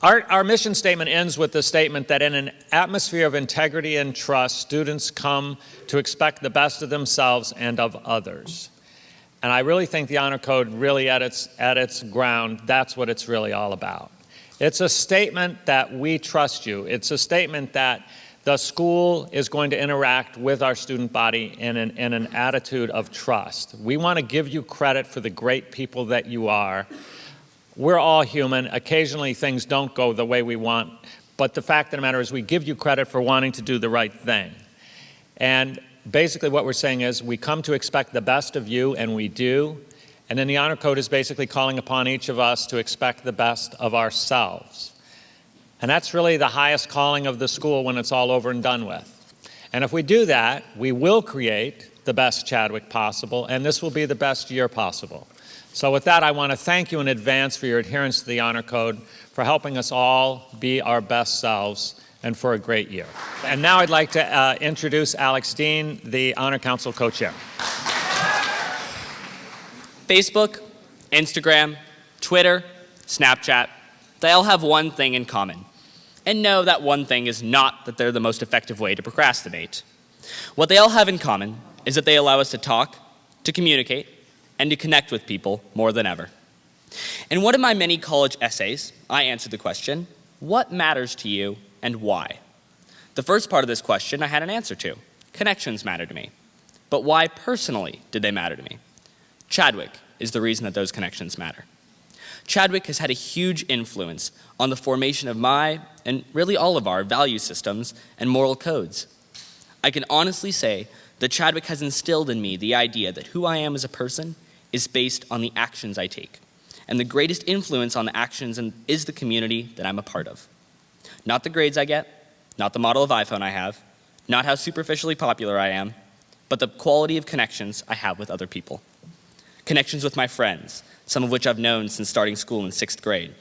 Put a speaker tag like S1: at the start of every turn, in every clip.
S1: Our mission statement ends with the statement that in an atmosphere of integrity and trust, students come to expect the best of themselves and of others. And I really think the Honor Code really at its ground, that's what it's really all about. It's a statement that we trust you. It's a statement that the school is going to interact with our student body in an attitude of trust. We want to give you credit for the great people that you are. We're all human. Occasionally things don't go the way we want, but the fact of the matter is we give you credit for wanting to do the right thing. And basically what we're saying is we come to expect the best of you, and we do. And then the Honor Code is basically calling upon each of us to expect the best of ourselves. And that's really the highest calling of the school when it's all over and done with. And if we do that, we will create the best Chadwick possible, and this will be the best year possible. So with that, I want to thank you in advance for your adherence to the Honor Code, for helping us all be our best selves, and for a great year. And now I'd like to introduce Alex Dean, the Honor Council co-chair.
S2: Facebook, Instagram, Twitter, Snapchat, they all have one thing in common. And no, that one thing is not that they're the most effective way to procrastinate. What they all have in common is that they allow us to talk, to communicate, and to connect with people more than ever. In one of my many college essays, I answered the question, what matters to you and why? The first part of this question I had an answer to. Connections matter to me. But why personally did they matter to me? Chadwick is the reason that those connections matter. Chadwick has had a huge influence on the formation of my, and really all of our, value systems and moral codes. I can honestly say that Chadwick has instilled in me the idea that who I am as a person is based on the actions I take. And the greatest influence on the actions is the community that I'm a part of. Not the grades I get, not the model of iPhone I have, not how superficially popular I am, but the quality of connections I have with other people. Connections with my friends, some of which I've known since starting school in 6th grade.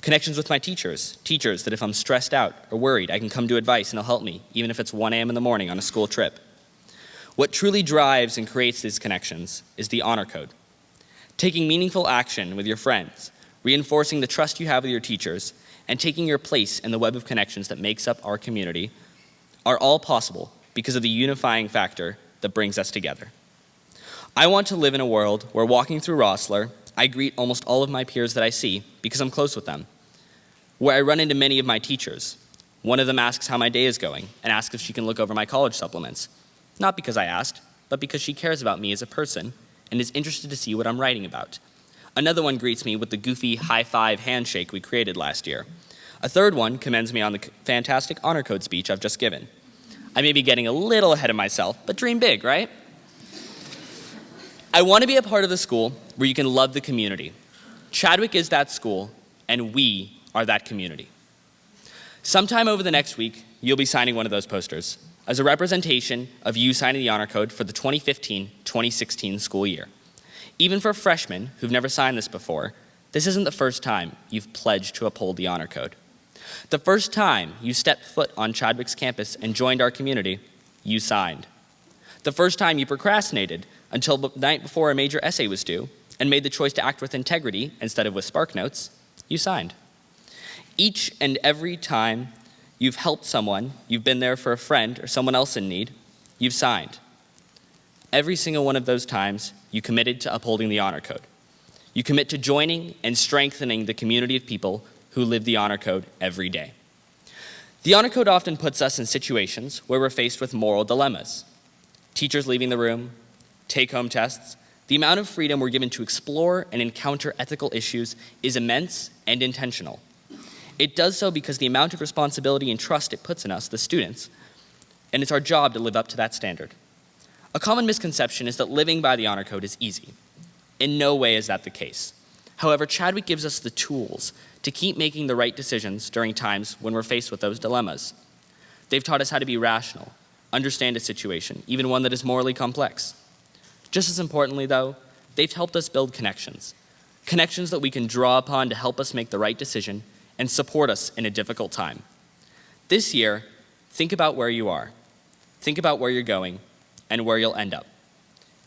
S2: Connections with my teachers that if I'm stressed out or worried, I can come to advice and they'll help me, even if it's 1 a.m. in the morning on a school trip. What truly drives and creates these connections is the Honor Code. Taking meaningful action with your friends, reinforcing the trust you have with your teachers, and taking your place in the web of connections that makes up our community are all possible because of the unifying factor that brings us together. I want to live in a world where walking through Rossler, I greet almost all of my peers that I see because I'm close with them. Where I run into many of my teachers. One of them asks how my day is going and asks if she can look over my college supplements. Not because I asked, but because she cares about me as a person and is interested to see what I'm writing about. Another one greets me with the goofy high-five handshake we created last year. A third one commends me on the fantastic Honor Code speech I've just given. I may be getting a little ahead of myself, but dream big, right? I want to be a part of the school where you can love the community. Chadwick is that school, and we are that community. Sometime over the next week, you'll be signing one of those posters as a representation of you signing the Honor Code for the 2015-2016 school year. Even for freshmen who've never signed this before, this isn't the first time you've pledged to uphold the Honor Code. The first time you stepped foot on Chadwick's campus and joined our community, you signed. The first time you procrastinated until the night before a major essay was due and made the choice to act with integrity instead of with spark notes, you signed. Each and every time you've helped someone, you've been there for a friend or someone else in need, you've signed. Every single one of those times, you committed to upholding the Honor Code. You commit to joining and strengthening the community of people who live the Honor Code every day. The Honor Code often puts us in situations where we're faced with moral dilemmas. Teachers leaving the room, take-home tests. The amount of freedom we're given to explore and encounter ethical issues is immense and intentional. It does so because the amount of responsibility and trust it puts in us, the students, and it's our job to live up to that standard. A common misconception is that living by the Honor Code is easy. In no way is that the case. However, Chadwick gives us the tools to keep making the right decisions during times when we're faced with those dilemmas. They've taught us how to be rational, understand a situation, even one that is morally complex. Just as importantly, though, they've helped us build connections. Connections that we can draw upon to help us make the right decision and support us in a difficult time. This year, think about where you are. Think about where you're going and where you'll end up.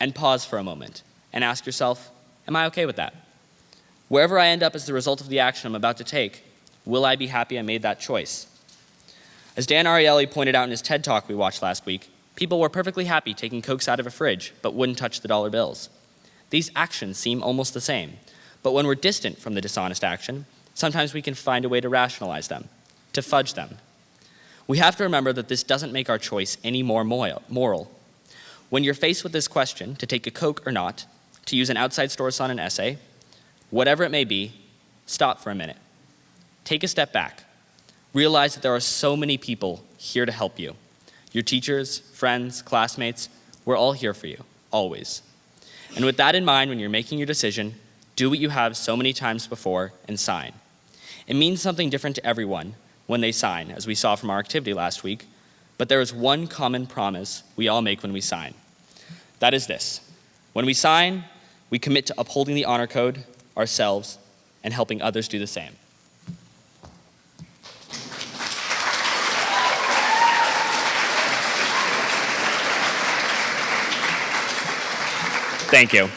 S2: And pause for a moment and ask yourself, am I okay with that? Wherever I end up as the result of the action I'm about to take, Will I be happy I made that choice? As Dan Ariely pointed out in his TED Talk we watched last week, people were perfectly happy taking Cokes out of a fridge, but wouldn't touch the dollar bills. These actions seem almost the same, but when we're distant from the dishonest action, sometimes we can find a way to rationalize them, to fudge them. We have to remember that this doesn't make our choice any more moral. When you're faced with this question, to take a Coke or not, to use an outside source on an essay, whatever it may be, stop for a minute. Take a step back. Realize that there are so many people here to help you. Your teachers, friends, classmates, we're all here for you, always. And with that in mind, when you're making your decision, do what you have so many times before and sign. It means something different to everyone when they sign, as we saw from our activity last week, but there is one common promise we all make when we sign. That is this: when we sign, we commit to upholding the honor code, ourselves, and helping others do the same. Thank you.